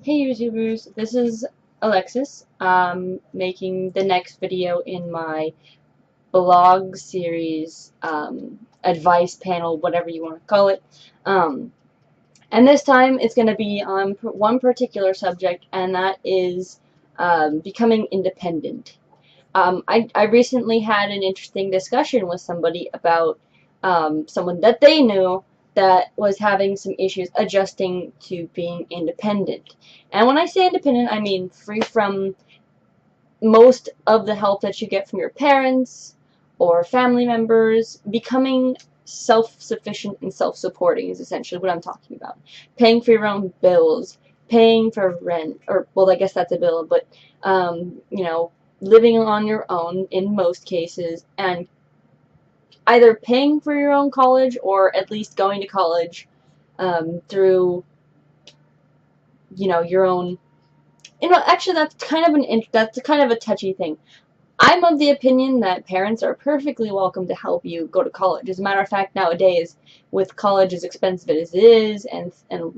Hey YouTubers, this is Alexis, making the next video in my blog series, advice panel, whatever you want to call it. Um, and this time it's going to be on one particular subject, and that is becoming independent. I recently had an interesting discussion with somebody about someone that they knew that was having some issues adjusting to being independent. And when I say independent, I mean free from most of the help that you get from your parents or family members. Becoming self-sufficient and self-supporting is essentially what I'm talking about. Paying for your own bills, paying for rent, or, well, I guess that's a bill, but, living on your own in most cases, and either paying for your own college or at least going to college through, your own. Actually, that's kind of a touchy thing. I'm of the opinion that parents are perfectly welcome to help you go to college. As a matter of fact, nowadays, with college as expensive as it is, and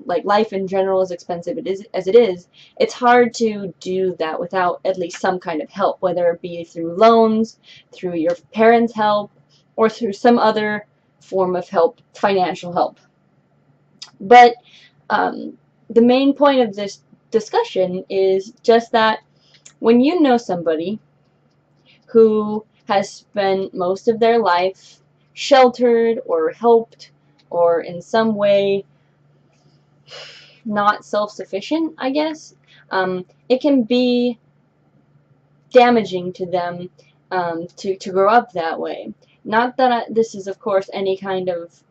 like life in general as expensive as it is, it's hard to do that without at least some kind of help, whether it be through loans, through your parents' help, or through some other form of help, financial help. But the main point of this discussion is just that when you know somebody who has spent most of their life sheltered or helped or in some way not self-sufficient, I guess, it can be damaging to them to grow up that way. Not that this is, of course, any kind of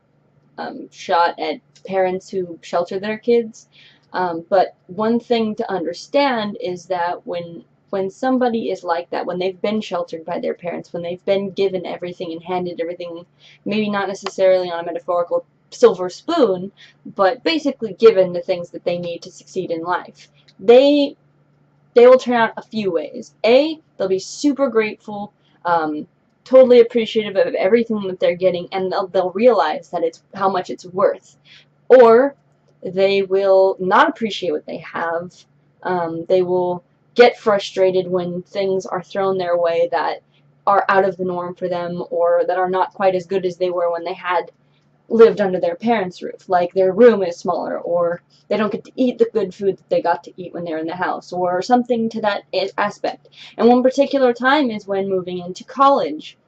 shot at parents who shelter their kids, but one thing to understand is that when somebody is like that, when they've been sheltered by their parents, when they've been given everything and handed everything, maybe not necessarily on a metaphorical silver spoon, but basically given the things that they need to succeed in life, they will turn out a few ways. A, they'll be super grateful, totally appreciative of everything that they're getting, and they'll realize that it's how much it's worth. Or they will not appreciate what they have. They will get frustrated when things are thrown their way that are out of the norm for them, or that are not quite as good as they were when they had lived under their parents' roof. Like their room is smaller, or they don't get to eat the good food that they got to eat when they're in the house, or something to that aspect. And one particular time is when moving into college.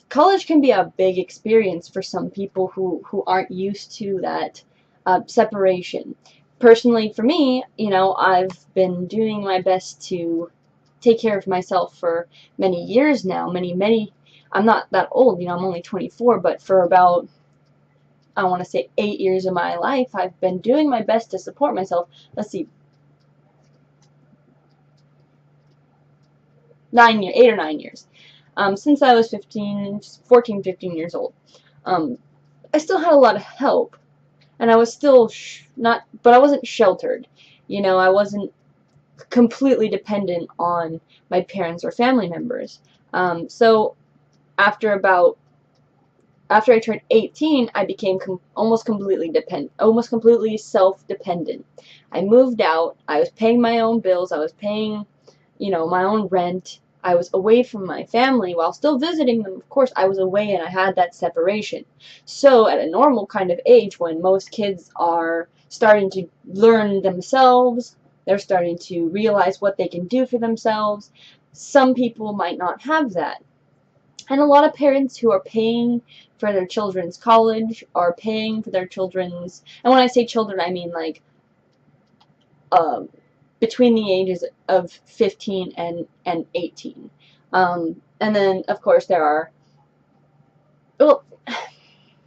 College can be a big experience for some people who aren't used to that separation. Personally, for me, I've been doing my best to take care of myself for many years now. Many. I'm not that old, I'm only 24, but for about, I want to say, 8 years of my life, I've been doing my best to support myself. Let's see, 8 or 9 years. Since I was 14, 15 years old. I still had a lot of help, and I was still but I wasn't sheltered. I wasn't completely dependent on my parents or family members. So after I turned 18, I became almost completely self-dependent. I moved out. I was paying my own bills. I was paying, my own rent. I was away from my family while still visiting them. Of course, I was away and I had that separation. So at a normal kind of age, when most kids are starting to learn themselves, they're starting to realize what they can do for themselves, some people might not have that. And a lot of parents who are paying for their children's college are paying for their children's, and when I say children, I mean like between the ages of 15 and 18. And then, of course, there are, well,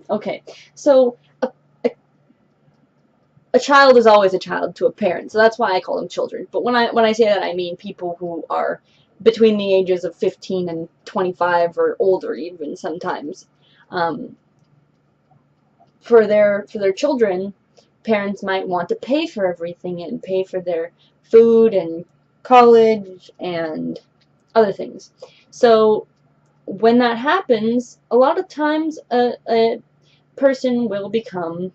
okay, so a child is always a child to a parent, so that's why I call them children. But when I say that, I mean people who are between the ages of 15 and 25 or older, even sometimes. For their children, parents might want to pay for everything and pay for their food and college and other things. So when that happens, a lot of times a person will become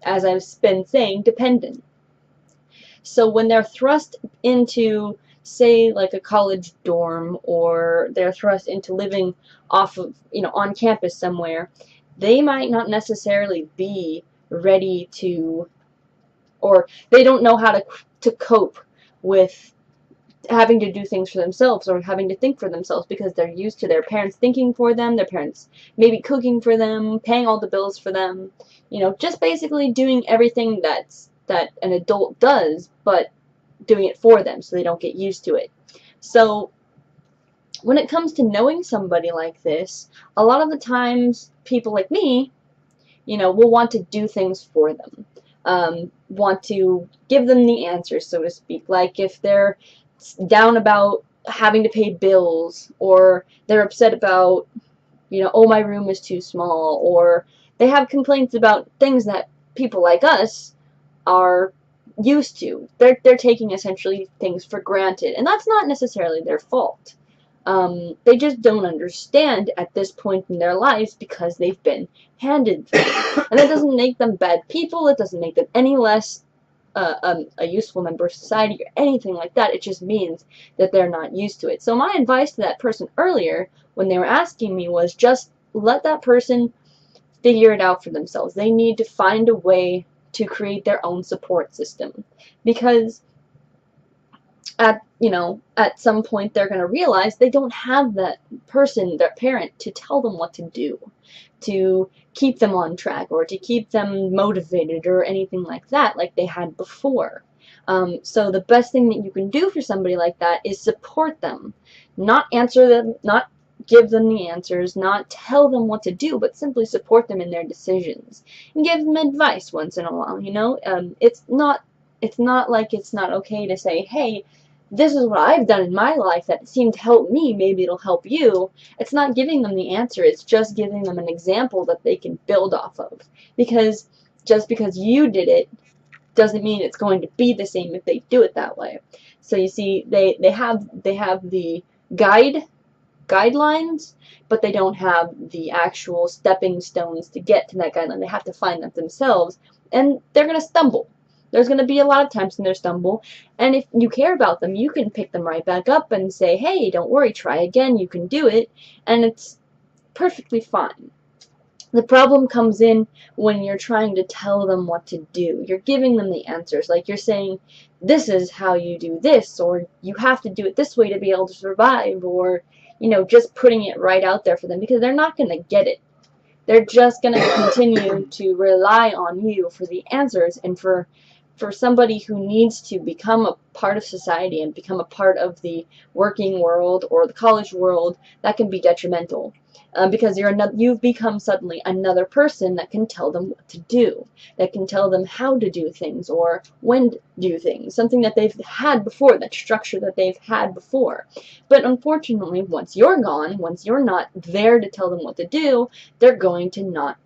as I've been saying, dependent. So when they're thrust into, say, like a college dorm, or they're thrust into living off of, on campus somewhere, they might not necessarily be ready to, or they don't know how to cope with having to do things for themselves or having to think for themselves, because they're used to their parents thinking for them, their parents maybe cooking for them, paying all the bills for them, just basically doing everything that an adult does, but doing it for them, so they don't get used to it. So when it comes to knowing somebody like this, a lot of the times people like me, will want to do things for them, want to give them the answers, so to speak. Like if they're down about having to pay bills, or they're upset about, oh, my room is too small, or they have complaints about things that people like us are used to. They're taking essentially things for granted, and that's not necessarily their fault. They just don't understand at this point in their lives because they've been handed things. And that doesn't make them bad people, it doesn't make them any less a useful member of society or anything like that. It just means that they're not used to it. So my advice to that person earlier, when they were asking me, was just let that person figure it out for themselves. They need to find a way to create their own support system, because at some point they're going to realize they don't have that person, their parent, to tell them what to do, to keep them on track, or to keep them motivated, or anything like that, like they had before. So the best thing that you can do for somebody like that is support them. Not answer them, not give them the answers, not tell them what to do, but simply support them in their decisions. And give them advice once in a while, It's not like it's not okay to say, hey, this is what I've done in my life that seemed to help me, maybe it'll help you. It's not giving them the answer, it's just giving them an example that they can build off of. Because just because you did it doesn't mean it's going to be the same if they do it that way. So you see, they have the guidelines, but they don't have the actual stepping stones to get to that guideline. They have to find that themselves, and they're going to stumble. There's going to be a lot of times when they stumble, and if you care about them, you can pick them right back up and say, hey, don't worry, try again, you can do it, and it's perfectly fine. The problem comes in when you're trying to tell them what to do. You're giving them the answers, like you're saying, this is how you do this, or you have to do it this way to be able to survive, or, just putting it right out there for them, because they're not going to get it. They're just going to continue to rely on you for the answers, and for somebody who needs to become a part of society and become a part of the working world or the college world, that can be detrimental. Because you've become suddenly another person that can tell them what to do, that can tell them how to do things or when to do things, something that they've had before, that structure that they've had before. But unfortunately, once you're gone, once you're not there to tell them what to do, they're going to not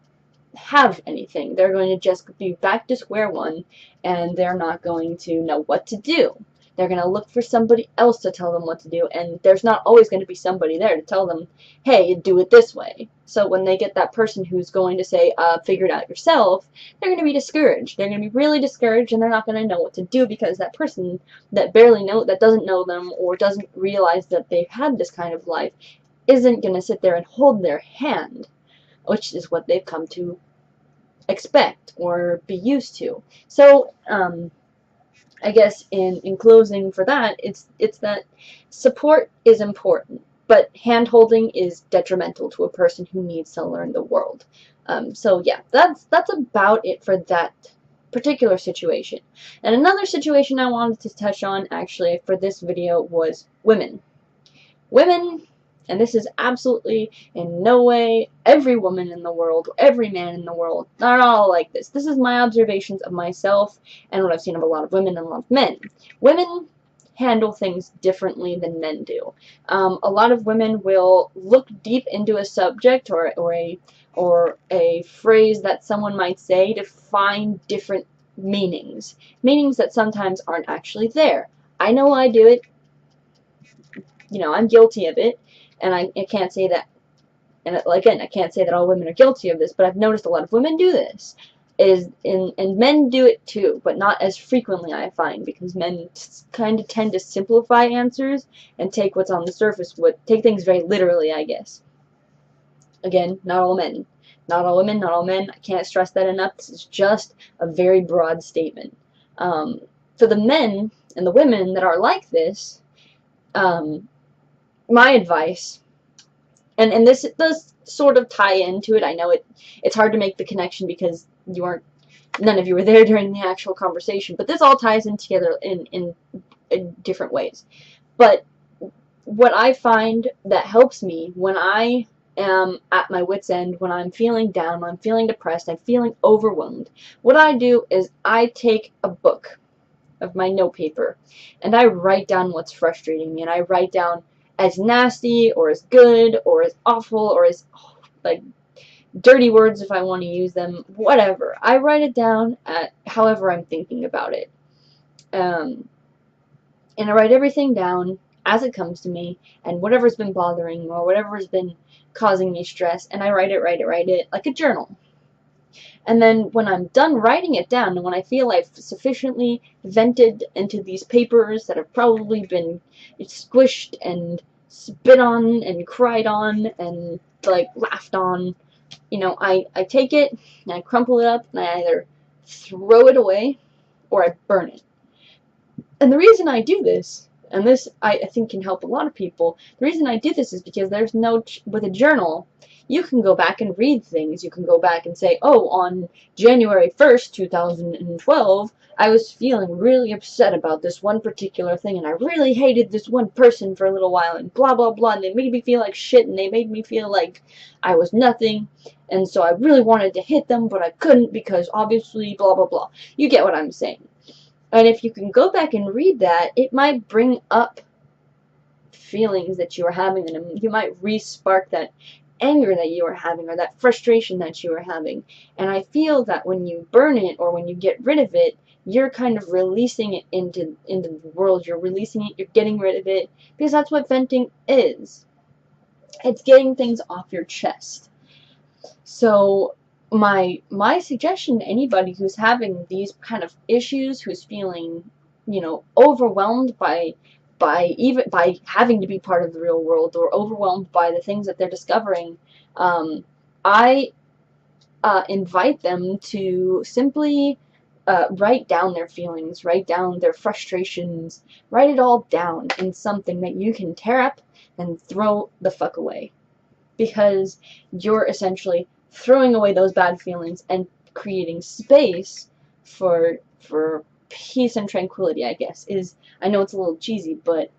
have anything. They're going to just be back to square one, and they're not going to know what to do. They're going to look for somebody else to tell them what to do, and there's not always going to be somebody there to tell them, hey, do it this way. So when they get that person who's going to say, figure it out yourself, they're going to be discouraged. They're going to be really discouraged, and they're not going to know what to do, because that person that doesn't know them, or doesn't realize that they've had this kind of life, isn't going to sit there and hold their hand, which is what they've come to expect or be used to. So, I guess in closing for that, it's that support is important, but hand-holding is detrimental to a person who needs to learn the world. So yeah, that's about it for that particular situation. And another situation I wanted to touch on, actually, for this video was women. Women, and this is absolutely in no way every woman in the world, every man in the world, not all like this. This is my observations of myself and what I've seen of a lot of women and a lot of men. Women handle things differently than men do. A lot of women will look deep into a subject or a phrase that someone might say to find different meanings that sometimes aren't actually there. I know I do it. I'm guilty of it, and I can't say that, and again, I can't say that all women are guilty of this, but I've noticed a lot of women do this. and men do it too, but not as frequently, I find, because men kind of tend to simplify answers and take what's on the surface, take things very literally, I guess. Again, not all men. Not all women, not all men. I can't stress that enough. This is just a very broad statement. For the men and the women that are like this, my advice, and this does sort of tie into it. I know it's hard to make the connection because none of you were there during the actual conversation, but this all ties in together in different ways. But what I find that helps me when I am at my wit's end, when I'm feeling down, when I'm feeling depressed, I'm feeling overwhelmed, what I do is I take a book of my notepaper and I write down what's frustrating me, and I write down as nasty or as good or as awful or as like dirty words if I want to use them, whatever. I write it down at however I'm thinking about it. And I write everything down as it comes to me, and whatever's been bothering me or whatever's been causing me stress, and I write it like a journal. And then when I'm done writing it down, and when I feel I've sufficiently vented into these papers that have probably been squished and spit on and cried on and like laughed on, I take it and I crumple it up and I either throw it away or I burn it. And the reason I do this, and this I think can help a lot of people, the reason I do this is because there's with a journal, you can go back and read things. You can go back and say, oh, on January 1st, 2012, I was feeling really upset about this one particular thing, and I really hated this one person for a little while, and blah, blah, blah, and they made me feel like shit, and they made me feel like I was nothing, and so I really wanted to hit them, but I couldn't because obviously blah, blah, blah. You get what I'm saying. And if you can go back and read that, it might bring up feelings that you were having, and you might re-spark that anger that you were having or that frustration that you were having. And I feel that when you burn it or when you get rid of it, you're kind of releasing it into the world. You're releasing it, you're getting rid of it, because that's what venting is. It's getting things off your chest. So my suggestion to anybody who's having these kind of issues, who's feeling, overwhelmed by having to be part of the real world, or overwhelmed by the things that they're discovering, I invite them to simply write down their feelings, write down their frustrations, write it all down in something that you can tear up and throw the fuck away. Because you're essentially throwing away those bad feelings and creating space for peace and tranquility, I guess. I know it's a little cheesy, but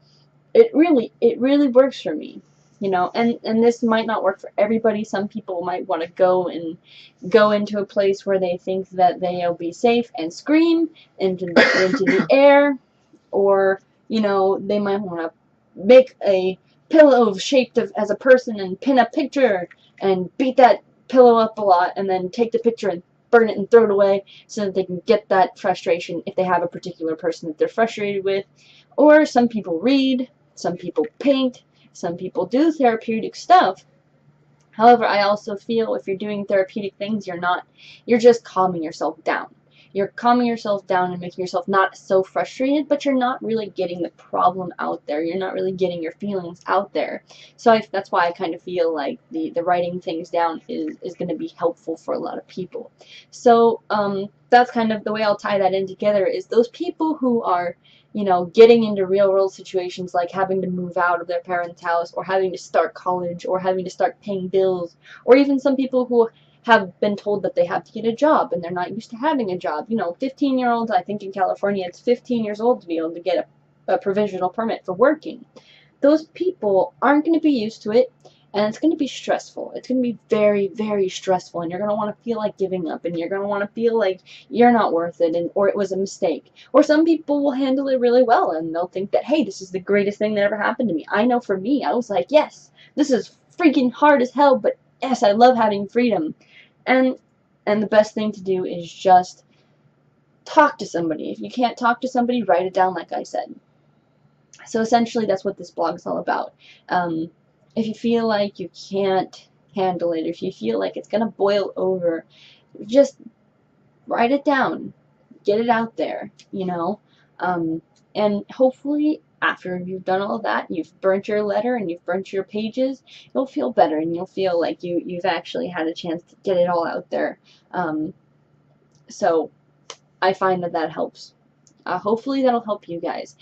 it really works for me. And this might not work for everybody. Some people might want to go into a place where they think that they'll be safe and scream into the air, or they might want to make a pillow shaped as a person and pin a picture and beat that pillow up a lot, and then take the picture and burn it and throw it away so that they can get that frustration if they have a particular person that they're frustrated with. Or some people read, some people paint, some people do therapeutic stuff. However, I also feel if you're doing therapeutic things, you're just calming yourself down. You're calming yourself down and making yourself not so frustrated, but you're not really getting the problem out there. You're not really getting your feelings out there. So that's why I kind of feel like the writing things down is going to be helpful for a lot of people. So that's kind of the way I'll tie that in together, is those people who are getting into real world situations, like having to move out of their parents' house, or having to start college, or having to start paying bills, or even some people who have been told that they have to get a job and they're not used to having a job. 15-year-olds, I think in California it's 15 years old to be able to get a provisional permit for working. Those people aren't going to be used to it, and it's going to be stressful. It's going to be very, very stressful, and you're going to want to feel like giving up, and you're going to want to feel like you're not worth it, or it was a mistake. Or some people will handle it really well, and they'll think that, hey, this is the greatest thing that ever happened to me. I know for me, I was like, yes, this is freaking hard as hell, but yes, I love having freedom. And the best thing to do is just talk to somebody. If you can't talk to somebody, write it down, like I said. So essentially, that's what this blog is all about. If you feel like you can't handle it, if you feel like it's going to boil over, just write it down, get it out there, you know. And hopefully after you've done all that, you've burnt your letter and you've burnt your pages, you'll feel better and you'll feel like you've actually had a chance to get it all out there. So I find that helps. Hopefully that'll help you guys.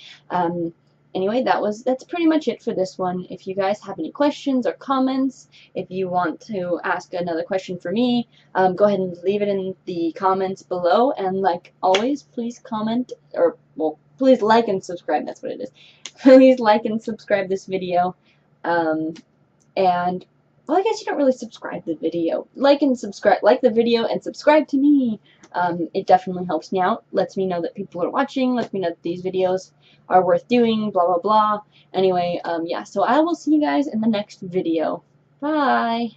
Anyway, that's pretty much it for this one. If you guys have any questions or comments, if you want to ask another question for me, go ahead and leave it in the comments below. And like always, please comment, or well, please like and subscribe. That's what it is. Please like and subscribe this video. And well, I guess you don't really subscribe to the video. Like the video and subscribe to me. It definitely helps me out. Lets me know that people are watching. Lets me know that these videos are worth doing. Blah blah blah. Anyway, yeah. So I will see you guys in the next video. Bye.